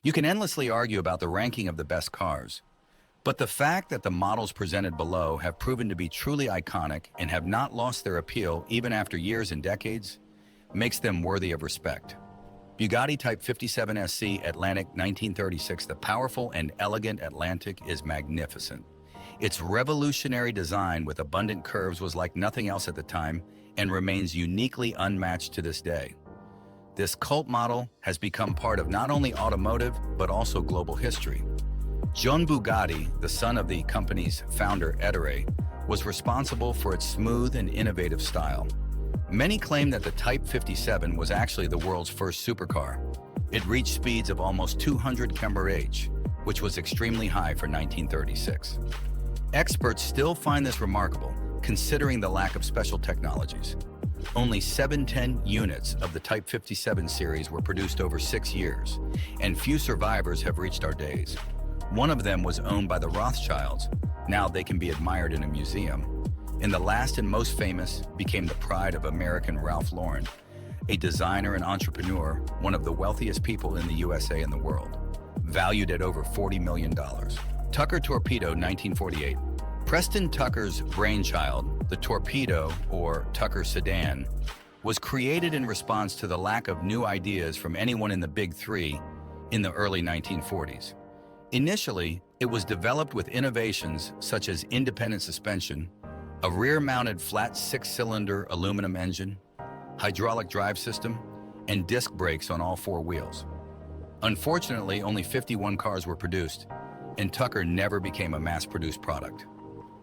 You can endlessly argue about the ranking of the best cars, but the fact that the models presented below have proven to be truly iconic and have not lost their appeal even after years and decades makes them worthy of respect. Bugatti Type 57 SC Atlantic 1936, the powerful and elegant Atlantic, is magnificent. Its revolutionary design with abundant curves was like nothing else at the time and remains uniquely unmatched to this day. This cult model has become part of not only automotive, but also global history. John Bugatti, the son of the company's founder Ettore, was responsible for its smooth and innovative style. Many claim that the Type 57 was actually the world's first supercar. It reached speeds of almost 200 km/h, which was extremely high for 1936. Experts still find this remarkable, considering the lack of special technologies. Only 710 units of the Type 57 series were produced over 6 years, and few survivors have reached our days. One of them was owned by the Rothschilds. Now they can be admired in a museum. And the last and most famous became the pride of American Ralph Lauren, a designer and entrepreneur, one of the wealthiest people in the USA and the world, valued at over $40 million. Tucker Torpedo, 1948. Preston Tucker's brainchild, the Torpedo, or Tucker sedan, was created in response to the lack of new ideas from anyone in the Big Three in the early 1940s. Initially, it was developed with innovations such as independent suspension, a rear-mounted flat 6-cylinder aluminum engine, hydraulic drive system, and disc brakes on all 4 wheels. Unfortunately, only 51 cars were produced, and Tucker never became a mass-produced product.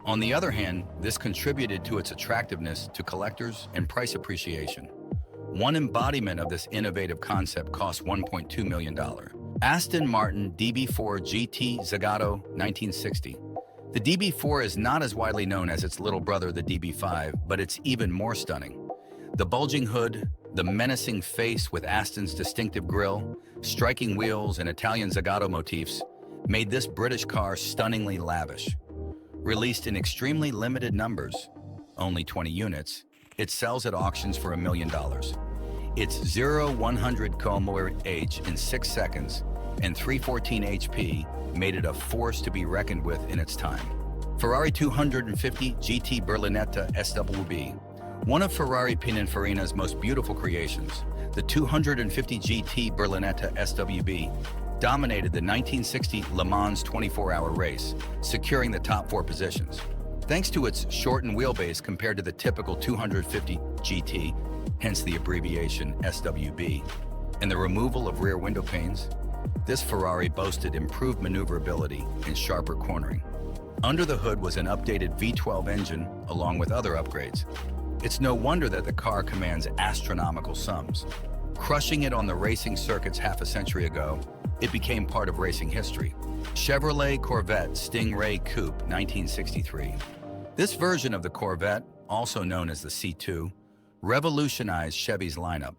On the other hand, this contributed to its attractiveness to collectors and price appreciation. One embodiment of this innovative concept cost $1.2 million. Aston Martin DB4 GT Zagato 1960. The DB4 is not as widely known as its little brother, the DB5, but it's even more stunning. The bulging hood, the menacing face with Aston's distinctive grille, striking wheels, and Italian Zagato motifs made this British car stunningly lavish. Released in extremely limited numbers, only 20 units, it sells at auctions for $1 million. Its 0-100 km/h in 6 seconds and 314 HP made it a force to be reckoned with in its time. Ferrari 250 GT Berlinetta SWB. One of Ferrari Pininfarina's most beautiful creations, the 250 GT Berlinetta SWB dominated the 1960 Le Mans 24-hour race, securing the top 4 positions. Thanks to its shortened wheelbase compared to the typical 250 GT, hence the abbreviation SWB, and the removal of rear window panes, this Ferrari boasted improved maneuverability and sharper cornering. Under the hood was an updated V12 engine, along with other upgrades. It's no wonder that the car commands astronomical sums. Crushing it on the racing circuits half a century ago, it became part of racing history. Chevrolet Corvette Stingray Coupe 1963. This version of the Corvette, also known as the C2, revolutionized Chevy's lineup.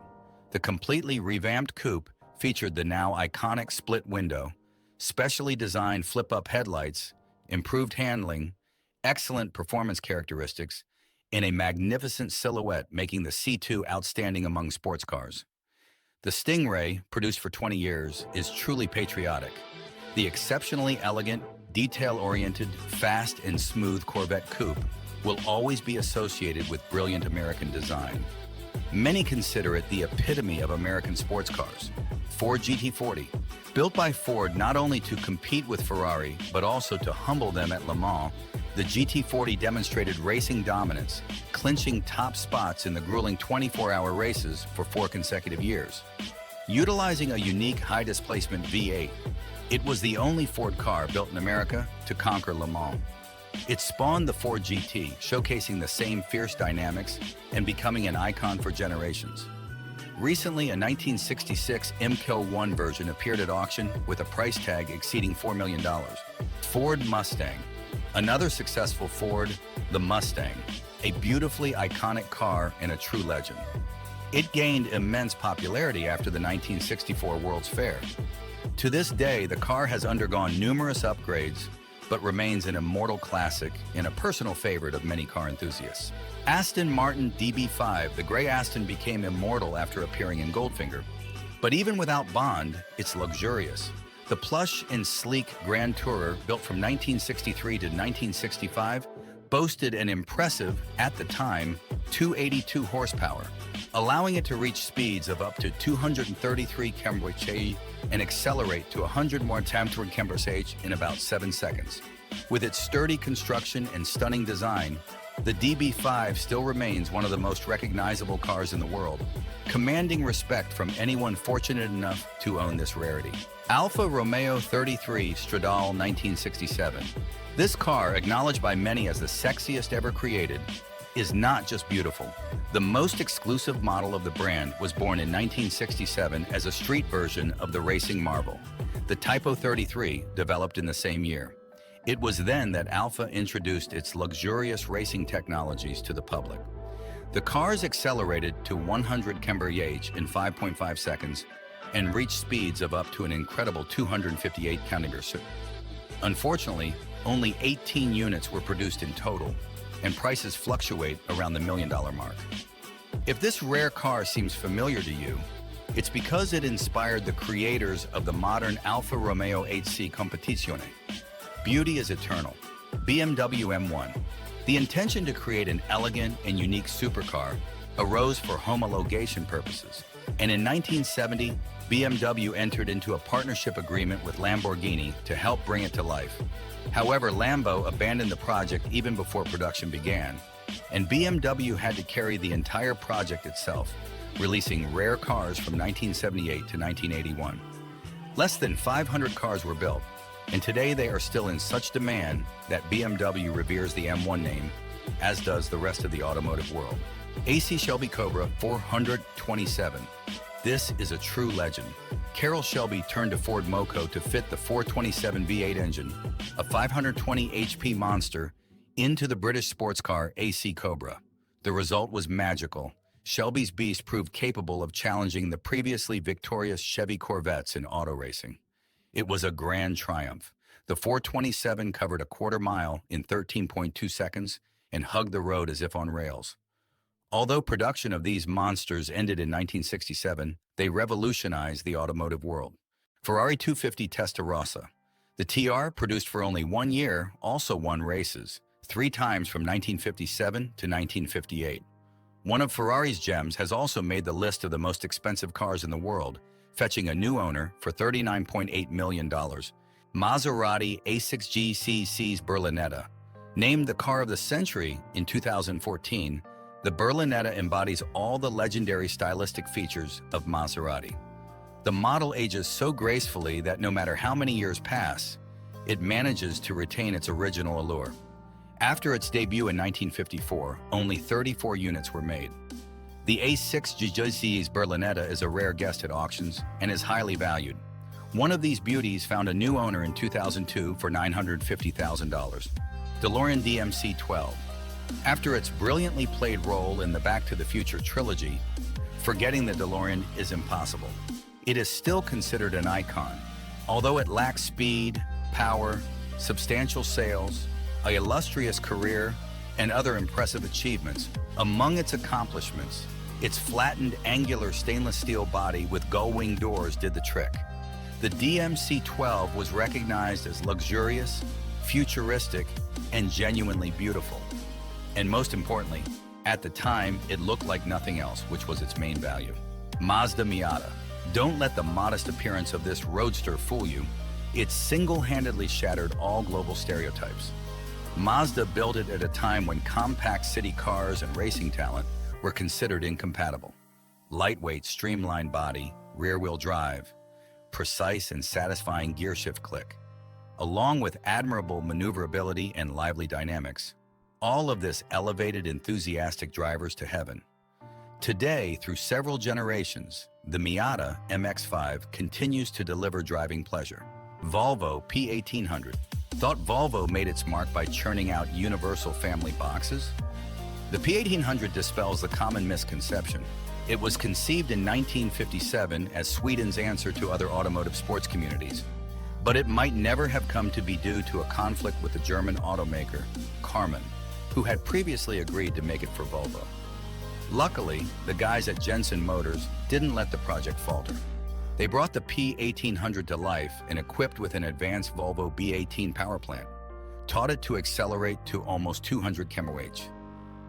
The completely revamped coupe featured the now iconic split window, specially designed flip-up headlights, improved handling, excellent performance characteristics, and a magnificent silhouette, making the C2 outstanding among sports cars. The Stingray, produced for 20 years, is truly patriotic. The exceptionally elegant, detail-oriented, fast and smooth Corvette coupe will always be associated with brilliant American design. Many consider it the epitome of American sports cars. Ford GT40. Built by Ford not only to compete with Ferrari, but also to humble them at Le Mans, the GT40 demonstrated racing dominance, clinching top spots in the grueling 24-hour races for 4 consecutive years. Utilizing a unique high-displacement V8, it was the only Ford car built in America to conquer Le Mans. It spawned the Ford GT, showcasing the same fierce dynamics and becoming an icon for generations. Recently, a 1966 MK1 version appeared at auction with a price tag exceeding $4 million. Ford Mustang. Another successful Ford, the Mustang, a beautifully iconic car and a true legend. It gained immense popularity after the 1964 World's Fair. To this day, the car has undergone numerous upgrades, but remains an immortal classic and a personal favorite of many car enthusiasts. Aston Martin DB5, the gray Aston became immortal after appearing in Goldfinger. But even without Bond, it's luxurious. The plush and sleek Grand Tourer, built from 1963 to 1965, boasted an impressive, at the time, 282 horsepower, allowing it to reach speeds of up to 233 km/h and accelerate to 100 more km/h in about 7 seconds. With its sturdy construction and stunning design, the DB5 still remains one of the most recognizable cars in the world, commanding respect from anyone fortunate enough to own this rarity. Alfa Romeo 33 Stradale 1967. This car, acknowledged by many as the sexiest ever created, is not just beautiful. The most exclusive model of the brand was born in 1967 as a street version of the racing marvel, the Typo 33, developed in the same year. It was then that Alfa introduced its luxurious racing technologies to the public. The cars accelerated to 100 km/h in 5.5 seconds and reached speeds of up to an incredible 258 km/h. Unfortunately, only 18 units were produced in total, and prices fluctuate around the $1 million mark. If this rare car seems familiar to you, it's because it inspired the creators of the modern Alfa Romeo 8C Competizione. Beauty is eternal. BMW M1. The intention to create an elegant and unique supercar arose for homologation purposes, and in 1970, BMW entered into a partnership agreement with Lamborghini to help bring it to life. However, Lambo abandoned the project even before production began, and BMW had to carry the entire project itself, releasing rare cars from 1978 to 1981. Less than 500 cars were built, and today they are still in such demand that BMW reveres the M1 name, as does the rest of the automotive world. AC Shelby Cobra 427. This is a true legend. Carroll Shelby turned to Ford Moco to fit the 427 V8 engine, a 520 HP monster, into the British sports car AC Cobra. The result was magical. Shelby's beast proved capable of challenging the previously victorious Chevy Corvettes in auto racing. It was a grand triumph. The 427 covered a quarter mile in 13.2 seconds and hugged the road as if on rails. Although production of these monsters ended in 1967, they revolutionized the automotive world. Ferrari 250 Testarossa. The TR, produced for only 1 year, also won races, 3 times from 1957 to 1958. One of Ferrari's gems has also made the list of the most expensive cars in the world, fetching a new owner for $39.8 million. Maserati A6GCC's Berlinetta. Named the car of the century in 2014, the Berlinetta embodies all the legendary stylistic features of Maserati. The model ages so gracefully that no matter how many years pass, it manages to retain its original allure. After its debut in 1954, only 34 units were made. The A6GCC's Berlinetta is a rare guest at auctions and is highly valued. One of these beauties found a new owner in 2002 for $950,000. DeLorean DMC-12. After its brilliantly played role in the Back to the Future trilogy, forgetting the DeLorean is impossible. It is still considered an icon. Although it lacks speed, power, substantial sales, an illustrious career, and other impressive achievements, among its accomplishments, its flattened angular stainless steel body with gull-wing doors did the trick. The DMC-12 was recognized as luxurious, futuristic, and genuinely beautiful. And most importantly, at the time, it looked like nothing else, which was its main value. Mazda Miata. Don't let the modest appearance of this roadster fool you. It single-handedly shattered all global stereotypes. Mazda built it at a time when compact city cars and racing talent were considered incompatible. Lightweight, streamlined body, rear-wheel drive, precise and satisfying gearshift click, along with admirable maneuverability and lively dynamics. All of this elevated enthusiastic drivers to heaven. Today, through several generations, the Miata MX-5 continues to deliver driving pleasure. Volvo P1800. Thought Volvo made its mark by churning out universal family boxes? The P1800 dispels the common misconception. It was conceived in 1957 as Sweden's answer to other automotive sports communities, but it might never have come to be due to a conflict with the German automaker, Karmann, who had previously agreed to make it for Volvo. Luckily, the guys at Jensen Motors didn't let the project falter. They brought the P1800 to life and equipped with an advanced Volvo B18 power plant, taught it to accelerate to almost 200 km/h.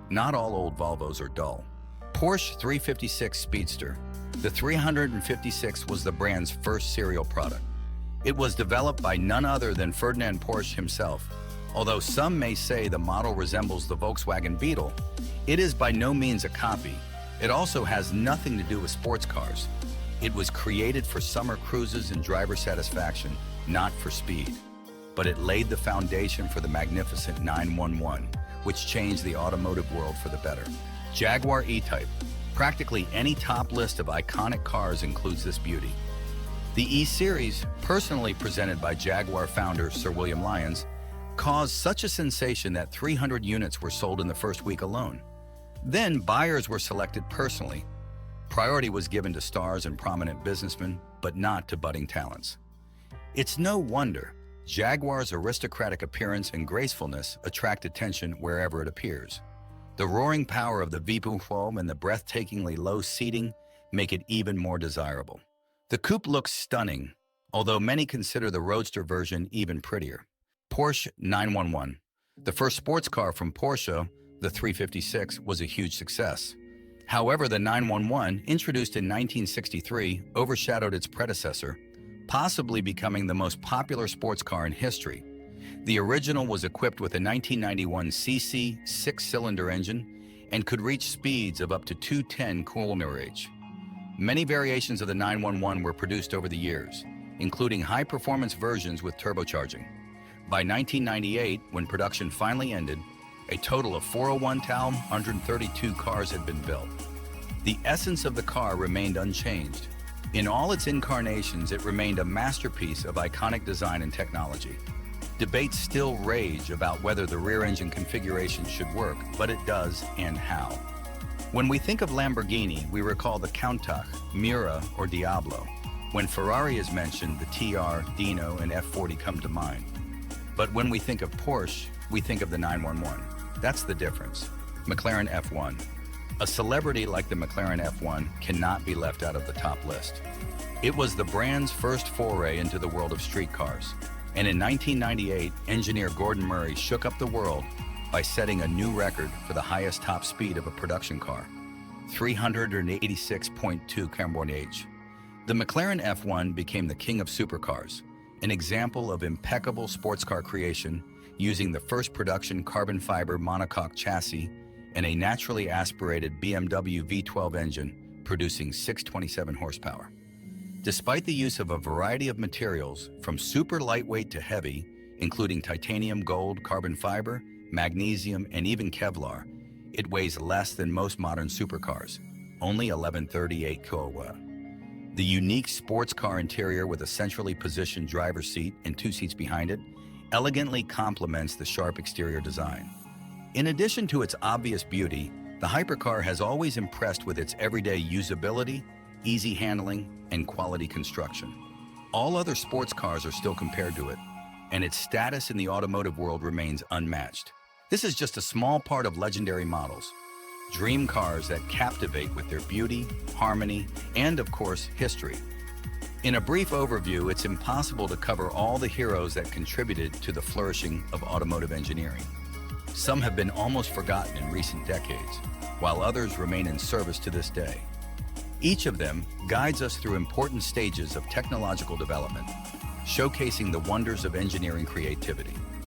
Not all old Volvos are dull. Porsche 356 Speedster. The 356 was the brand's first serial product. It was developed by none other than Ferdinand Porsche himself. Although some may say the model resembles the Volkswagen Beetle, it is by no means a copy. It also has nothing to do with sports cars. It was created for summer cruises and driver satisfaction, not for speed. But it laid the foundation for the magnificent 911, which changed the automotive world for the better. Jaguar E-Type. Practically any top list of iconic cars includes this beauty. The E-Series, personally presented by Jaguar founder Sir William Lyons, caused such a sensation that 300 units were sold in the first week alone. Then buyers were selected personally. Priority was given to stars and prominent businessmen, but not to budding talents. It's no wonder Jaguar's aristocratic appearance and gracefulness attract attention wherever it appears. The roaring power of the V12 and the breathtakingly low seating make it even more desirable. The coupe looks stunning, although many consider the roadster version even prettier. Porsche 911. The first sports car from Porsche, the 356, was a huge success. However, the 911, introduced in 1963, overshadowed its predecessor, possibly becoming the most popular sports car in history. The original was equipped with a 1991cc six-cylinder engine and could reach speeds of up to 210 km/h. Many variations of the 911 were produced over the years, including high-performance versions with turbocharging. By 1998, when production finally ended, a total of 401,132 cars had been built. The essence of the car remained unchanged. In all its incarnations, it remained a masterpiece of iconic design and technology. Debates still rage about whether the rear engine configuration should work, but it does, and how. When we think of Lamborghini, we recall the Countach, Miura, or Diablo. When Ferrari is mentioned, the TR, Dino, and F40 come to mind. But when we think of Porsche, we think of the 911. That's the difference. McLaren F1. A celebrity like the McLaren F1 cannot be left out of the top list. It was the brand's first foray into the world of street cars. And in 1998, engineer Gordon Murray shook up the world by setting a new record for the highest top speed of a production car, 386.2 km/h. The McLaren F1 became the king of supercars, an example of impeccable sports car creation using the first production carbon fiber monocoque chassis and a naturally aspirated BMW V12 engine producing 627 horsepower. Despite the use of a variety of materials, from super lightweight to heavy, including titanium, gold, carbon fiber, magnesium, and even Kevlar, it weighs less than most modern supercars, only 1138 kW. The unique sports car interior with a centrally positioned driver's seat and two seats behind it elegantly complements the sharp exterior design. In addition to its obvious beauty, the hypercar has always impressed with its everyday usability, easy handling, and quality construction. All other sports cars are still compared to it, and its status in the automotive world remains unmatched. This is just a small part of legendary models, dream cars that captivate with their beauty, harmony, and of course, history. In a brief overview, it's impossible to cover all the heroes that contributed to the flourishing of automotive engineering. Some have been almost forgotten in recent decades, while others remain in service to this day. Each of them guides us through important stages of technological development, showcasing the wonders of engineering creativity.